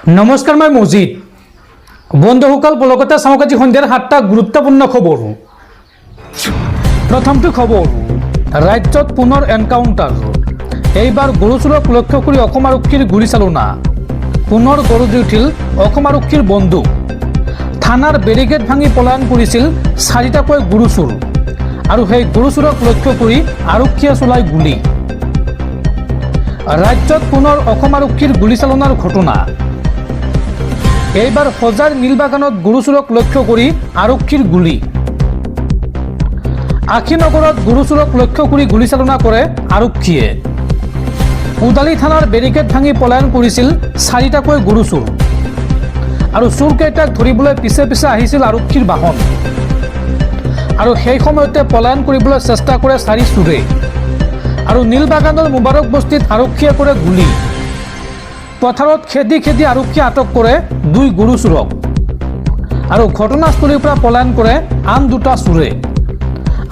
নমস্কাৰ, মই মজিদ। বন্ধুসকল, বলকতে চাওক আজি সন্ধিয়াৰ 7টা গুৰুত্বপূৰ্ণ খবৰ। প্ৰথমটো খবৰ, ৰাজ্যত পুনৰ এনকাউণ্টাৰ। এইবাৰ গৰু চোৰক লক্ষ্য কৰি অসম আৰক্ষীৰ গুলীচালনা। পুনৰ গৰজি উঠিল অসম আৰক্ষীৰ বন্দুক। থানাৰ বেৰিকেড ভাঙি পলায়ন কৰিছিল 4টাকৈ গৰু চোৰ, আৰু সেই গৰু চোৰক লক্ষ্য কৰি আৰক্ষীয়ে চলাই গুলী। ৰাজ্যত পুনৰ অসম আৰক্ষীৰ গুলীচালনাৰ ঘটনা। এইবাৰ সজাৰ নীলবাগানত গৰু চোৰক লক্ষ্য কৰি আৰক্ষীৰ গুলী। আশীনগৰত গৰু চোৰক লক্ষ্য কৰি গুলীচালনা কৰে আৰক্ষীয়ে। উদালি থানাৰ বেৰিকেড ভাঙি পলায়ন কৰিছিল 4টাকৈ গৰু চোৰ, আৰু চোৰকেইটাক ধৰিবলৈ পিছে পিছে আহিছিল আৰক্ষীৰ বাহন, আৰু সেই সময়তে পলায়ন কৰিবলৈ চেষ্টা কৰে 4 চোৰে। আৰু নীলবাগানৰ মুবাৰক বস্তিত আৰক্ষীয়ে কৰে গুলী। পথাৰত খেদি খেদি আৰক্ষীয়ে আটক কৰে 2 গৰু চোৰক, আৰু ঘটনাস্থলীৰ পৰা পলায়ন কৰে আন 2টা চোৰে।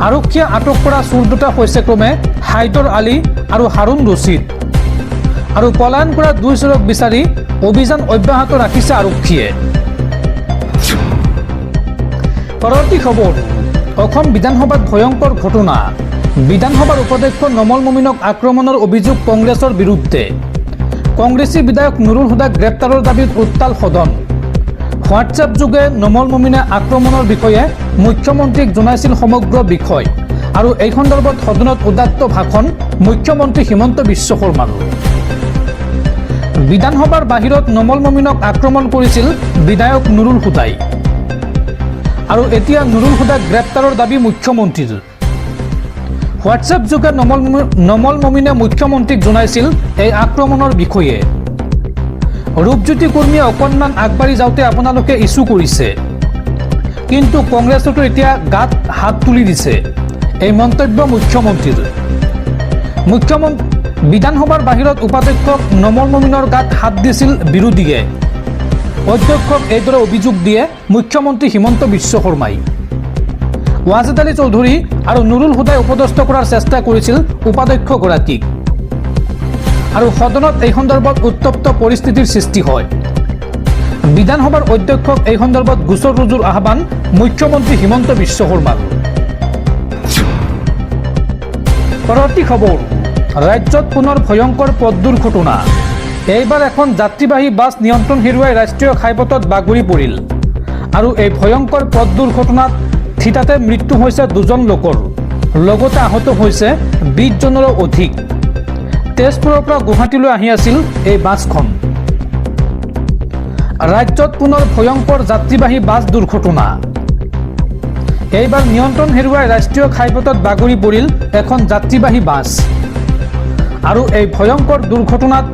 আৰক্ষীয়ে আটক কৰা চোৰ 2টা হৈছে ক্ৰমে হাইদৰ আলী আৰু হাৰুণ ৰছিদ, আৰু পলায়ন কৰা 2 চোৰক বিচাৰি অভিযান অব্যাহত ৰাখিছে আৰক্ষীয়ে। পৰৱৰ্তী খবৰ, অসম বিধানসভাত ভয়ংকৰ ঘটনা। বিধানসভাৰ উপাধ্যক্ষ নমল মমিনক আক্ৰমণৰ অভিযোগ কংগ্ৰেছৰ বিৰুদ্ধে। কংগ্ৰেছী বিধায়ক নুৰুল হুদাক গ্ৰেপ্তাৰৰ দাবীত উত্তাল সদন। হোৱাটছএপ যোগে নমল মমিনে আক্ৰমণৰ বিষয়ে মুখ্যমন্ত্ৰীক জনাইছিল সমগ্ৰ বিষয়, আৰু এই সন্দৰ্ভত সদনত উদাত্ত ভাষণ মুখ্যমন্ত্ৰী হিমন্ত বিশ্ব শৰ্মাৰ। বিধানসভাৰ বাহিৰত নমল মমিনক আক্ৰমণ কৰিছিল বিধায়ক নুৰুল হুদাই, আৰু এতিয়া নুৰুল হুদাক গ্ৰেপ্তাৰৰ দাবী মুখ্যমন্ত্ৰীৰ। হোৱাটছএপ যোগে নমল মমিনে মুখ্যমন্ত্ৰীক জনাইছিল এই আক্ৰমণৰ বিষয়ে। ৰূপজ্যোতি কৰ্মীয়ে অকণমান আগবাঢ়ি যাওঁতে আপোনালোকে ইছ্যু কৰিছে, কিন্তু কংগ্ৰেছতো এতিয়া গাত হাত তুলি দিছে, এই মন্তব্য মুখ্যমন্ত্ৰীৰ। বিধানসভাৰ বাহিৰত উপাধ্যক্ষক নমল মমিনৰ গাত হাত দিছিল বিৰোধীয়ে। অধ্যক্ষক এইদৰে অভিযোগ দিয়ে মুখ্যমন্ত্ৰী হিমন্ত বিশ্ব শৰ্মাই। ৱাজেদ আলী চৌধুৰী আৰু নুৰুল হুদাই উপদস্থ কৰাৰ চেষ্টা কৰিছিল উপাধ্যক্ষগৰাকীক, আৰু সদনত এই সন্দৰ্ভত উত্তপ্ত পৰিস্থিতিৰ সৃষ্টি হয়। বিধানসভাৰ অধ্যক্ষক এই সন্দৰ্ভত গোচৰ ৰুজুৰ আহ্বান মুখ্যমন্ত্ৰী হিমন্ত বিশ্ব শৰ্মাৰ। পৰৱৰ্তী খবৰ, ৰাজ্যত পুনৰ ভয়ংকৰ পথ দুৰ্ঘটনা। এইবাৰ এখন যাত্ৰীবাহী বাছ নিয়ন্ত্ৰণ হেৰুৱাই ৰাষ্ট্ৰীয় ঘাইপথত বাগৰি পৰিল, আৰু এই ভয়ংকৰ পথ দুৰ্ঘটনাত থিতাতে মৃত্যু হৈছে 2জন লোকৰ, লগতে আহত হৈছে 20 জনৰো অধিক। তেজপুৰৰ পৰা গুৱাহাটীলৈ আহি আছিল এই বাছখন। ৰাজ্যত পুনৰ ভয়ংকৰ যাত্ৰীবাহী বাছ দুৰ্ঘটনা। এইবাৰ নিয়ন্ত্ৰণ হেৰুৱাই ৰাষ্ট্ৰীয় ঘাইপথত বাগৰি পৰিল এখন যাত্ৰীবাহী বাছ, আৰু এই ভয়ংকৰ দুৰ্ঘটনাত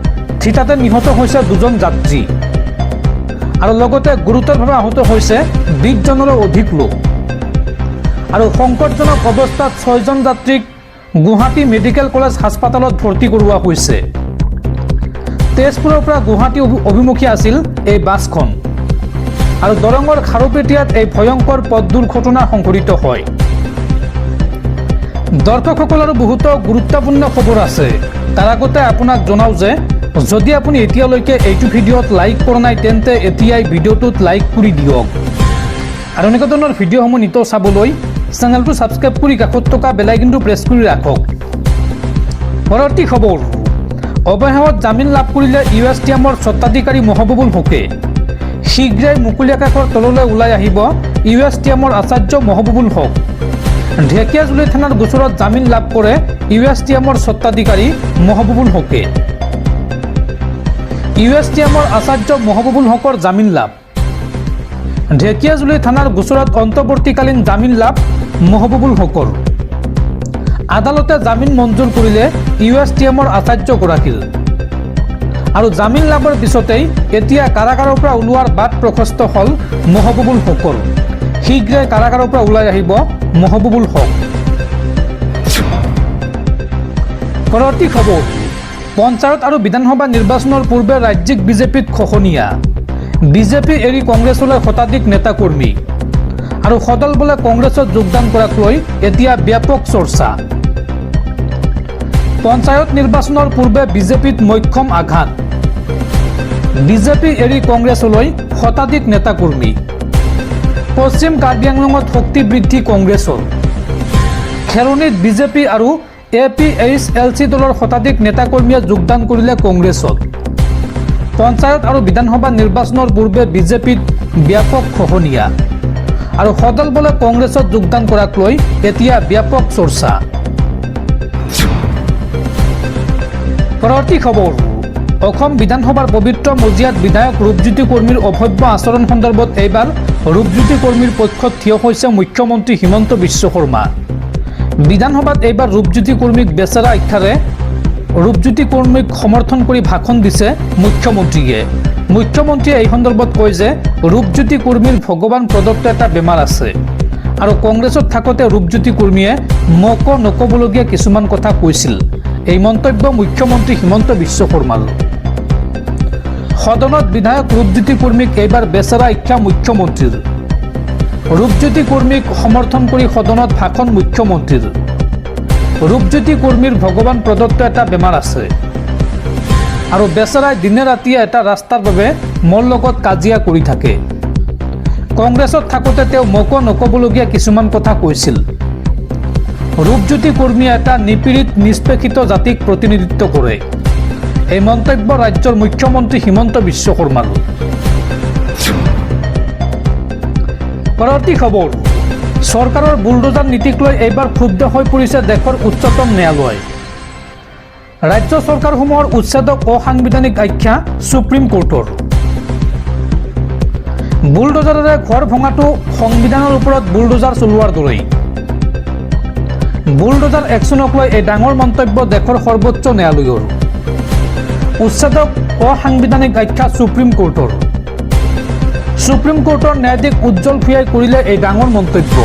থিতাতে নিহত হৈছে 2জন যাত্ৰী, আৰু লগতে গুৰুতৰভাৱে আহত হৈছে 20 জনৰো অধিক লোক। আৰু সংকটজনক অৱস্থাত 6জন যাত্ৰীক গুৱাহাটী মেডিকেল কলেজ হাস্পাতালত ভৰ্তি কৰোৱা হৈছে। তেজপুৰৰ পৰা গুৱাহাটী অভিমুখী আছিল এই বাছখন, আৰু দৰঙৰ খাৰুপেটীয়াত এই ভয়ংকৰ পথ দুৰ্ঘটনা সংঘটিত হয়। দৰ্শকসকল, আৰু বহুতো গুৰুত্বপূৰ্ণ খবৰ আছে। তাৰ আগতে আপোনাক জনাওঁ যে যদি আপুনি এতিয়ালৈকে এইটো ভিডিঅ'ত লাইক কৰা নাই, তেন্তে এতিয়াই ভিডিঅ'টোত লাইক কৰি দিয়ক, আৰু এনেকুৱা ধৰণৰ ভিডিঅ'সমূহ নিতৌ চাবলৈ চেনেলটো ছাবস্ক্ৰাইব কৰি কাষত থকা বেল আইকনটো প্ৰেছ কৰি ৰাখক। পৰৱৰ্তী খবৰ, অৱশেষত জামিন লাভ কৰিলে USTMৰ স্বত্বাধিকাৰী মহবুবুল হকে। শীঘ্ৰেই মুকলি আকাশৰ তললৈ ওলাই আহিব USTMৰ আচাৰ্য মহবুবুল হক। ঢেকীয়াজুলি থানাৰ গোচৰত জামিন লাভ কৰে USTMৰ স্বত্বাধিকাৰী মহবুবুল হকে। USTMৰ আচাৰ্য মহবুবুল হকৰ জামিন লাভ। ঢেকীয়াজুলি থানাৰ গোচৰত অন্তৱৰ্তীকালীন জামিন লাভ মহবুবুল হকৰ। আদালতে জামিন মঞ্জুৰ কৰিলে USTMৰ আচাৰ্যগৰাকীৰ, আৰু জামিন লাভৰ পিছতেই এতিয়া কাৰাগাৰৰ পৰা ওলোৱাৰ বাট প্ৰশস্ত হ'ল মহবুবুল হকৰ। শীঘ্ৰেই কাৰাগাৰৰ পৰা ওলাই আহিব মহবুবুল হক। পৰৱৰ্তী খবৰ, পঞ্চায়ত আৰু বিধানসভা নিৰ্বাচনৰ পূৰ্বে ৰাজ্যিক বিজেপিত খহনীয়া। বিজেপি এৰি কংগ্ৰেছলৈ শতাধিক নেতাকৰ্মী, আৰু সদল বলে কংগ্ৰেছত যোগদান কৰাক লৈ এতিয়া ব্যাপক চৰ্চা। পঞ্চায়ত নিৰ্বাচনৰ পূৰ্বে বিজেপিত মক্ষম আঘাত। বিজেপি এৰি কংগ্ৰেছলৈ শতাধিক নেতাকৰ্মী। পশ্চিম কাৰ্বি আংলঙত শক্তি বৃদ্ধি কংগ্ৰেছৰ। খেৰণিত বিজেপি আৰু APHLC দলৰ শতাধিক নেতাকৰ্মীয়ে যোগদান কৰিলে কংগ্ৰেছত। পঞ্চায়ত আৰু বিধানসভা নিৰ্বাচনৰ পূৰ্বে বিজেপিত ব্যাপক খহনীয়া আৰু সদল বলে কংগ্ৰেছত যোগদান কৰাক লৈ এতিয়া ব্যাপক চৰ্চা। পৰৱৰ্তী খবৰ, অসম বিধানসভাৰ পবিত্ৰ মজিয়াত বিধায়ক ৰূপজ্যোতি কৰ্মীৰ অভব্য আচৰণ সন্দৰ্ভত এইবাৰ ৰূপজ্যোতি কৰ্মীৰ পক্ষত থিয় হৈছে মুখ্যমন্ত্ৰী হিমন্ত বিশ্ব শৰ্মা। বিধানসভাত এইবাৰ ৰূপজ্যোতি কৰ্মীক বেচেৰা আখ্যাৰে ৰূপজ্যোতি কৰ্মীক সমৰ্থন কৰি ভাষণ দিছে মুখ্যমন্ত্ৰীয়ে। মুখ্যমন্ত্ৰীয়ে এই সন্দৰ্ভত কয় যে ৰূপজ্যোতি কৰ্মীৰ ভগৱান প্ৰদত্ত এটা বেমাৰ আছে আৰু কংগ্ৰেছত থাকোঁতে ৰূপজ্যোতি কৰ্মীয়ে নক'বলগীয়া কিছুমান কথা কৈছিল। এই মন্তব্য মুখ্যমন্ত্ৰী হিমন্ত বিশ্ব শৰ্মাৰ। সদনত বিধায়ক ৰূপজ্যোতি কৰ্মীক এইবাৰ বেচেৰা আখ্যা মুখ্যমন্ত্ৰীৰ। ৰূপজ্যোতি কৰ্মীক সমৰ্থন কৰি সদনত ভাষণ মুখ্যমন্ত্ৰীৰ। ৰূপজ্যোতি কৰ্মীৰ ভগৱান প্ৰদত্ত এটা বেমাৰ আছে আৰু বেচেৰাই দিনে ৰাতিয়ে এটা ৰাস্তাৰ বাবে মোৰ লগত কাজিয়া কৰি থাকে। কংগ্ৰেছত থাকোঁতে তেওঁ নক'বলগীয়া কিছুমান কথা কৈছিল। ৰূপজ্যোতি কৰ্মীয়ে এটা নিপীড়িত নিষ্পেষিত জাতিক প্ৰতিনিধিত্ব কৰে। এই মন্তব্য ৰাজ্যৰ মুখ্যমন্ত্ৰী হিমন্ত বিশ্ব শৰ্মাৰ। পৰৱৰ্তী খবৰ, চৰকাৰৰ বুলডোজাৰ নীতিক লৈ এইবাৰ ক্ষুব্ধ হৈ পৰিছে দেশৰ উচ্চতম ন্যায়ালয়। ৰাজ্য চৰকাৰসমূহৰ উচ্ছেদক অসাংবিধানিক আখ্যা সুপ্ৰিম কোৰ্টৰ। বুলডোজাৰেৰে ঘৰ ভঙাটো সংবিধানৰ ওপৰত বুলডোজাৰ চলোৱাৰ দৰেই। বুলডোজাৰ একশ্যনক লৈ এই ডাঙৰ মন্তব্য দেশৰ সৰ্বোচ্চ ন্যায়ালয়ৰ। উচ্ছেদক অসাংবিধানিক আখ্যা সুপ্ৰিম কোৰ্টৰ। সুপ্ৰিম কোৰ্টৰ ন্যায়াধীশ উজ্জ্বল ভূঞাই কৰিলে এই ডাঙৰ মন্তব্য।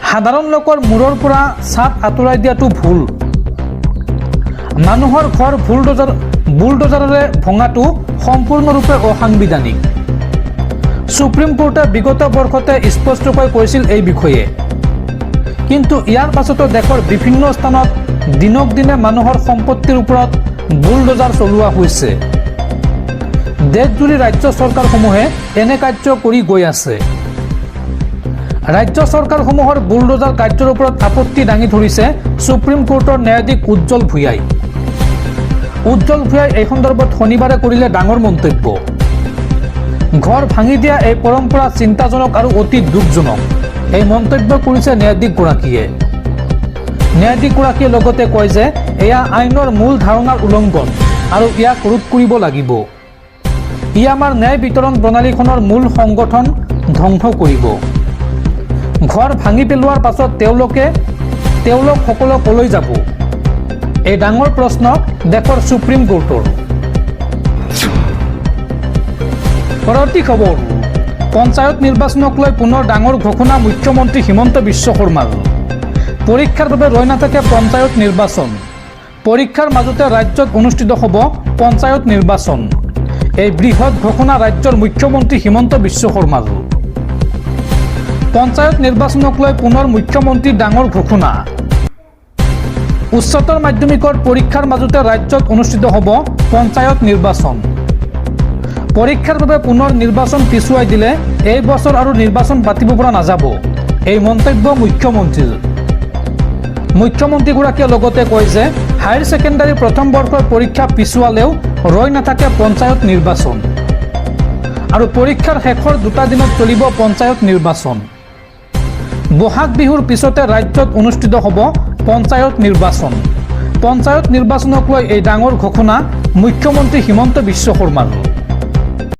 সাধাৰণ লোকৰ মূৰৰ পৰা ছাট আঁতৰাই দিয়াটো ভুল। মানুহৰ ঘৰ বুলডোজাৰেৰে ভঙাটো সম্পূৰ্ণৰূপে অসাংবিধানিক। সুপ্ৰিম কোৰ্টে বিগত বৰ্ষতে স্পষ্টকৈ কৈছিল এই বিষয়ে। কিন্তু ইয়াৰ পাছতো দেশৰ বিভিন্ন স্থানত দিনক দিনে মানুহৰ সম্পত্তিৰ ওপৰত বুলডোজাৰ চলোৱা হৈছে। দেশজুৰি ৰাজ্য চৰকাৰসমূহে এনে কাৰ্য কৰি গৈ আছে। ৰাজ্য চৰকাৰসমূহৰ বুলডোজাৰ কাৰ্যৰ ওপৰত আপত্তি দাঙি ধৰিছে সুপ্ৰিম কোৰ্টৰ ন্যায়াধীশ উজ্জ্বল ভূঞাই। উজ্জ্বল ভূঞাই এই সন্দৰ্ভত শনিবাৰে কৰিলে ডাঙৰ মন্তব্য। ঘৰ ভাঙি দিয়া এই পৰম্পৰা চিন্তাজনক আৰু অতি দুখজনক। এই মন্তব্য কৰিছে ন্যায়াধীশগৰাকীয়ে। ন্যায়াধীশগৰাকীয়ে লগতে কয় যে এয়া আইনৰ মূল ধাৰণাৰ উলংঘন আৰু ইয়াক ৰোধ কৰিব লাগিব। ই আমাৰ ন্যায় বিতৰণ প্ৰণালীখনৰ মূল সংগঠন ধ্বংস কৰিব। ঘৰ ভাঙি পেলোৱাৰ পাছত তেওঁলোক সকলো কলৈ যাব? এই ডাঙৰ প্ৰশ্ন দেশৰ সুপ্ৰিম কোৰ্টৰ। পৰৱৰ্তী খবৰ, পঞ্চায়ত নিৰ্বাচনক লৈ পুনৰ ডাঙৰ ঘোষণা মুখ্যমন্ত্ৰী হিমন্ত বিশ্ব শৰ্মাৰ। পৰীক্ষাৰ বাবে ৰৈ নাথাকে পঞ্চায়ত নিৰ্বাচন। পৰীক্ষাৰ মাজতে ৰাজ্যত অনুষ্ঠিত হ'ব পঞ্চায়ত নিৰ্বাচন। এই বৃহৎ ঘোষণা ৰাজ্যৰ মুখ্যমন্ত্ৰী হিমন্ত বিশ্ব শৰ্মাৰ। পঞ্চায়ত নিৰ্বাচনক লৈ পুনৰ মুখ্যমন্ত্ৰীৰ ডাঙৰ ঘোষণা। উচ্চতৰ মাধ্যমিকৰ পৰীক্ষাৰ মাজতে ৰাজ্যত অনুষ্ঠিত হ'ব পঞ্চায়ত নিৰ্বাচন। পৰীক্ষাৰ বাবে পুনৰ নিৰ্বাচন পিছুৱাই দিলে এই বছৰ আৰু নিৰ্বাচন পাতিব পৰা নাযাব। এই মন্তব্য মুখ্যমন্ত্ৰীৰ। মুখ্যমন্ত্ৰীগৰাকীয়ে লগতে কয় যে হায়াৰ ছেকেণ্ডাৰী প্ৰথম বৰ্ষৰ পৰীক্ষা পিছুৱালেও ৰৈ নাথাকে পঞ্চায়ত নিৰ্বাচন আৰু পৰীক্ষাৰ শেষৰ 2টা দিনত চলিব পঞ্চায়ত নিৰ্বাচন। বহাগ বিহুৰ পিছতে ৰাজ্যত অনুষ্ঠিত হ'ব পঞ্চায়ত নিৰ্বাচন। পঞ্চায়ত নিৰ্বাচনক লৈ এই ডাঙৰ ঘোষণা মুখ্যমন্ত্ৰী হিমন্ত বিশ্ব শৰ্মাৰ।